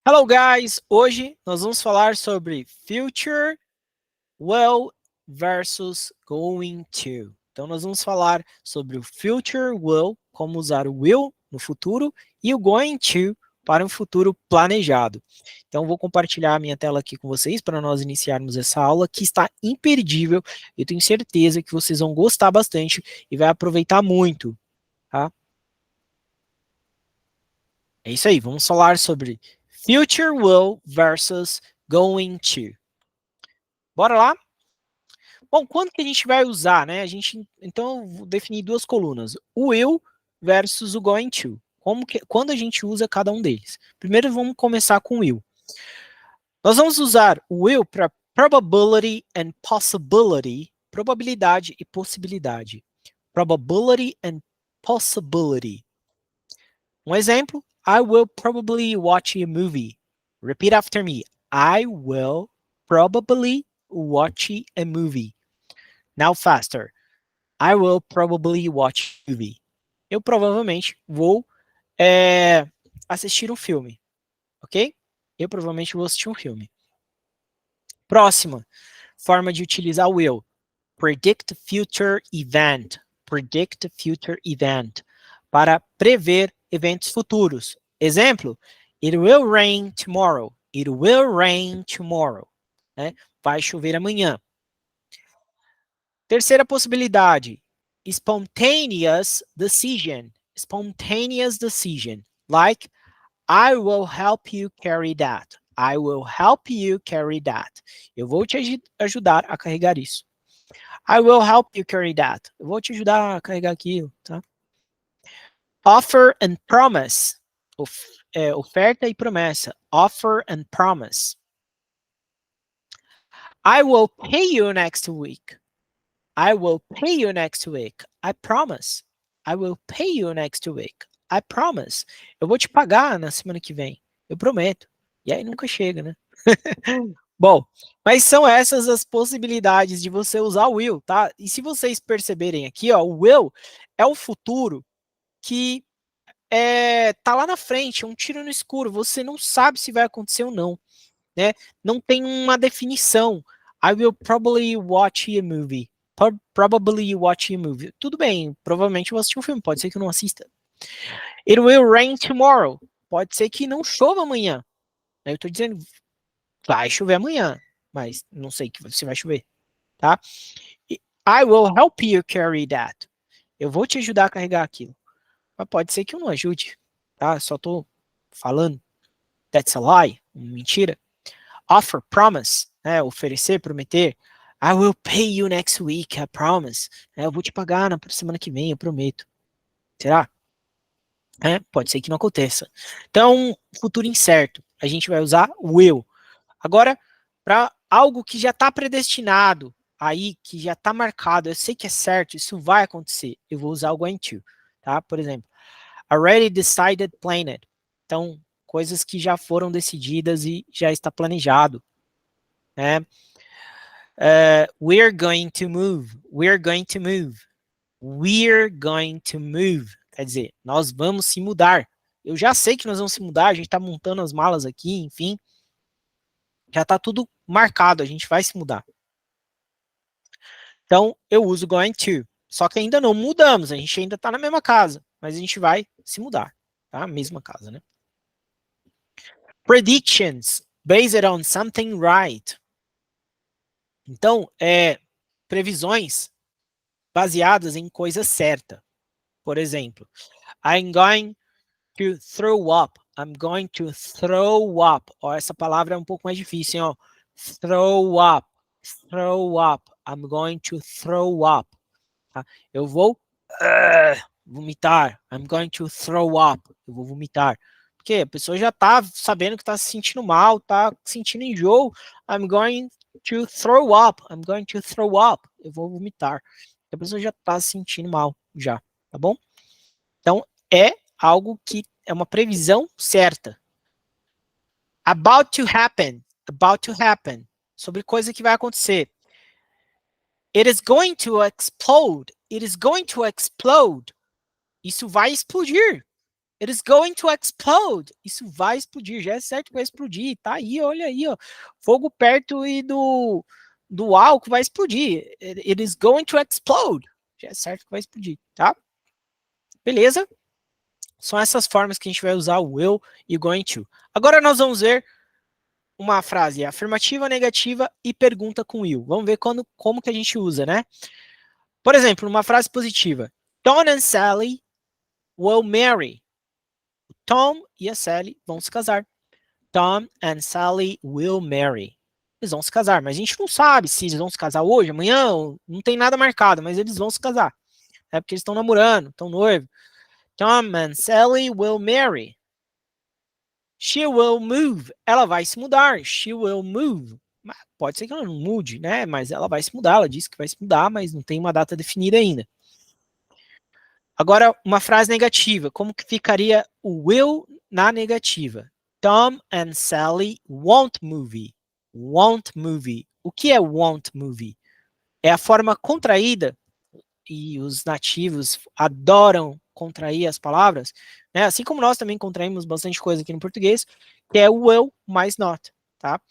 Hello guys, hoje nós vamos falar sobre future will versus going to. Então nós vamos falar sobre o future will, como usar o will no futuro, e o going to para um futuro planejado. Então vou compartilhar a minha tela aqui com vocês para nós iniciarmos essa aula que está imperdível. Eu tenho certeza que vocês vão gostar bastante e vai aproveitar muito, tá? É isso aí, vamos falar sobre future will versus going to. Bora lá? Bom, quando que a gente vai usar, né? Então, eu vou definir duas colunas. O will versus o going to. Quando a gente usa cada um deles. Primeiro, vamos começar com o will. Nós vamos usar o will para probability and possibility. Probabilidade e possibilidade. Probability and possibility. Um exemplo, I will probably watch a movie. Repeat after me. I will probably watch a movie. Now faster. I will probably watch a movie. Eu provavelmente vou assistir um filme, ok? Eu provavelmente vou assistir um filme. Próxima forma de utilizar o will. Predict future event. Predict future event. Para prever eventos futuros. Exemplo, it will rain tomorrow. It will rain tomorrow. Né? Vai chover amanhã. Terceira possibilidade, spontaneous decision. Spontaneous decision. Like, I will help you carry that. I will help you carry that. Eu vou te ajudar a carregar isso. I will help you carry that. Eu vou te ajudar a carregar aquilo, tá? Offer and promise. Oferta e promessa. Offer and promise. I will pay you next week. I will pay you next week. I promise. I will pay you next week. I promise. Eu vou te pagar na semana que vem. Eu prometo. E aí nunca chega, né? Bom, mas são essas as possibilidades de você usar o will, tá? E se vocês perceberem aqui, ó, o will é o futuro que tá lá na frente, é um tiro no escuro. Você não sabe se vai acontecer ou não, né? Não tem uma definição. I will probably watch a movie. Probably watch a movie. Tudo bem, provavelmente eu vou assistir um filme, pode ser que eu não assista. It will rain tomorrow. Pode ser que não chova amanhã. Eu tô dizendo, vai chover amanhã, mas não sei se vai chover, tá? I will help you carry that. Eu vou te ajudar a carregar aquilo. Mas pode ser que eu não ajude, tá? Só tô falando. That's a lie. Mentira. Offer, promise, né? Oferecer, prometer. I will pay you next week, I promise. Eu vou te pagar na semana que vem, eu prometo. Será? Pode ser que não aconteça. Então, futuro incerto. A gente vai usar will. Agora, para algo que já está predestinado, aí, que já está marcado, eu sei que é certo, isso vai acontecer, eu vou usar o going to, tá? Por exemplo, already decided, planned. Então, coisas que já foram decididas e já está planejado, né? We're going to move. We're going to move. We're going to move. Quer dizer, nós vamos se mudar. Eu já sei que nós vamos se mudar, a gente está montando as malas aqui, enfim. Já está tudo marcado, a gente vai se mudar. Então, eu uso going to. Só que ainda não mudamos, a gente ainda está na mesma casa, mas a gente vai se mudar, tá? Mesma casa, né? Predictions, based on something right. Então, previsões baseadas em coisa certa. Por exemplo, I'm going to throw up. I'm going to throw up. Ó, essa palavra é um pouco mais difícil, hein, ó. Throw up. Throw up. I'm going to throw up. Tá? Eu vou vomitar. I'm going to throw up. Eu vou vomitar. Porque a pessoa já tá sabendo que tá se sentindo mal, tá sentindo enjoo. I'm going to throw up. I'm going to throw up. Eu vou vomitar. A pessoa já tá se sentindo mal, já. Tá bom? Então, é algo que é uma previsão certa. About to happen. About to happen. Sobre coisa que vai acontecer. It is going to explode. It is going to explode. Isso vai explodir. It is going to explode. Isso vai explodir, já é certo que vai explodir. Tá aí, olha aí, ó. Fogo perto e do álcool vai explodir. It is going to explode. Já é certo que vai explodir, tá? Beleza? São essas formas que a gente vai usar o will e o going to. Agora nós vamos ver uma frase afirmativa, negativa e pergunta com will. Vamos ver como que a gente usa, né? Por exemplo, uma frase positiva. Tom and Sally will marry. Tom e a Sally vão se casar. Tom and Sally will marry. Eles vão se casar, mas a gente não sabe se eles vão se casar hoje, amanhã, não tem nada marcado, mas eles vão se casar. É porque eles estão namorando, estão noivos. Tom and Sally will marry. She will move. Ela vai se mudar. She will move. Pode ser que ela não mude, né? Mas ela vai se mudar. Ela disse que vai se mudar, mas não tem uma data definida ainda. Agora, uma frase negativa. Como que ficaria o will na negativa? Tom and Sally won't move. Won't move. O que é won't move? É a forma contraída, e os nativos adoram contrair as palavras, né? Assim como nós também contraímos bastante coisa aqui no português, que é o will mais not, tá?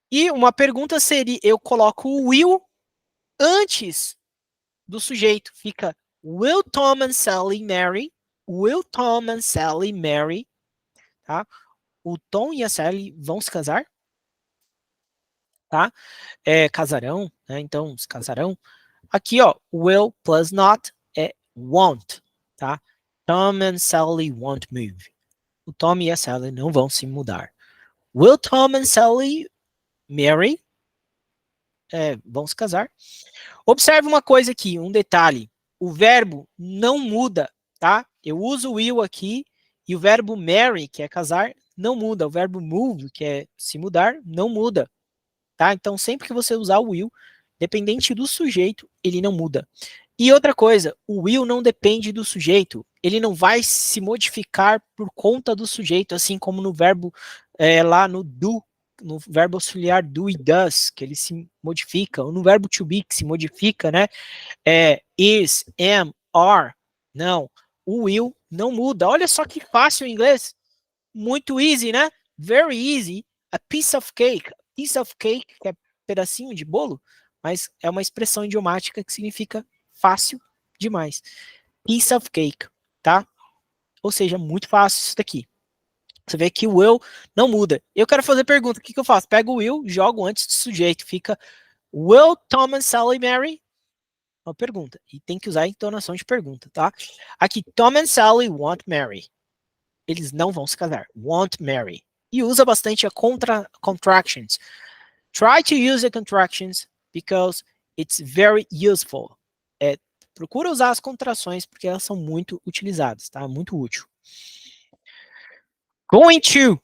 E uma pergunta seria, eu coloco o will antes do sujeito, fica will Tom and Sally marry? Will Tom and Sally marry? Tá? O Tom e a Sally vão se casar? Tá? Casarão, né? Então, se casarão. Aqui, ó, will plus not é won't, tá? Tom and Sally won't move. O Tom e a Sally não vão se mudar. Will Tom and Sally marry? Vão se casar. Observe uma coisa aqui, um detalhe. O verbo não muda, tá? Eu uso will aqui e o verbo marry, que é casar, não muda. O verbo move, que é se mudar, não muda, tá? Então, sempre que você usar o will, dependente do sujeito, ele não muda. E outra coisa, o will não depende do sujeito. Ele não vai se modificar por conta do sujeito, assim como no verbo lá no do, no verbo auxiliar do e does, que ele se modifica, ou no verbo to be, que se modifica, né? Is, am, are. Não, o will não muda. Olha só que fácil em inglês. Muito easy, né? Very easy. A piece of cake. Piece of cake, que é pedacinho de bolo, mas é uma expressão idiomática que significa fácil demais. Piece of cake, tá? Ou seja, muito fácil isso daqui. Você vê que o will não muda. Eu quero fazer pergunta, o que eu faço? Pego o will, jogo antes do sujeito, fica will Tom and Sally marry? Uma pergunta. E tem que usar a entonação de pergunta, tá? Aqui, Tom and Sally won't marry. Eles não vão se casar. Won't marry. E usa bastante a contractions. Try to use the contractions because it's very useful. Procura usar as contrações porque elas são muito utilizadas, tá? Muito útil. Going to.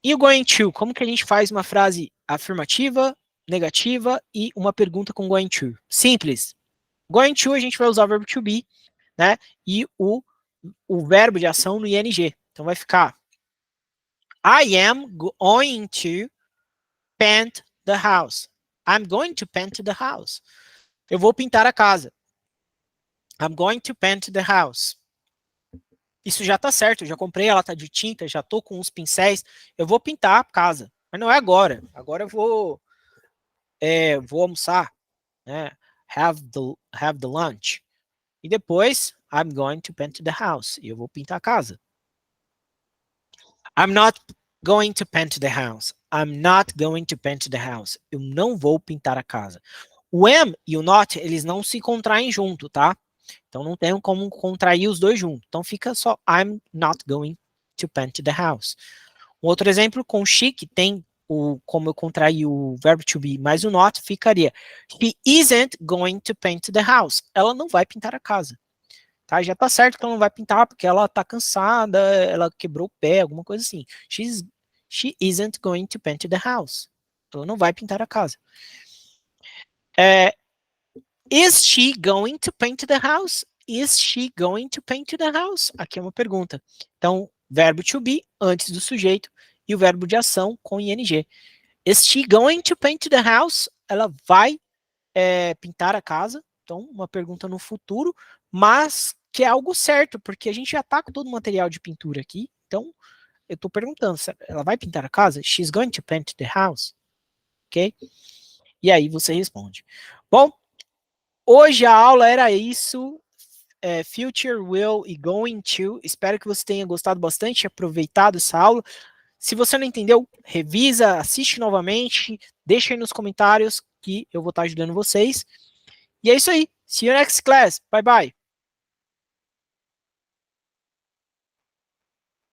E o going to? Como que a gente faz uma frase afirmativa, negativa e uma pergunta com going to? Simples. Going to a gente vai usar o verbo to be, né? E o verbo de ação no ing. Então vai ficar I am going to paint the house. I'm going to paint the house. Eu vou pintar a casa. I'm going to paint the house. Isso já tá certo, eu já comprei a lata de tinta, já tô com os pincéis, eu vou pintar a casa. Mas não é agora. Agora eu vou almoçar, né? Have the lunch. E depois, I'm going to paint the house. E eu vou pintar a casa. I'm not going to paint the house. I'm not going to paint the house. Eu não vou pintar a casa. O am e o not, eles não se contraem junto, tá? Então não tem como contrair os dois juntos. Então fica só I'm not going to paint the house. Um outro exemplo com she, que tem como eu contraí o verbo to be mais o not, ficaria She isn't going to paint the house. Ela não vai pintar a casa. Tá? Já tá certo que ela não vai pintar porque ela tá cansada, ela quebrou o pé, alguma coisa assim. She isn't going to paint the house. Ela não vai pintar a casa. Is she going to paint the house? Is she going to paint the house? Aqui é uma pergunta. Então, verbo to be antes do sujeito e o verbo de ação com ing. Is she going to paint the house? Ela vai pintar a casa. Então, uma pergunta no futuro, mas que é algo certo, porque a gente já tá com todo o material de pintura aqui, então eu tô perguntando, ela vai pintar a casa? She's going to paint the house, ok? E aí você responde. Bom, hoje a aula era isso, future, will e going to, espero que você tenha gostado bastante, aproveitado essa aula. Se você não entendeu, revisa, assiste novamente, deixa aí nos comentários que eu vou estar ajudando vocês. E é isso aí. See you next class. Bye bye.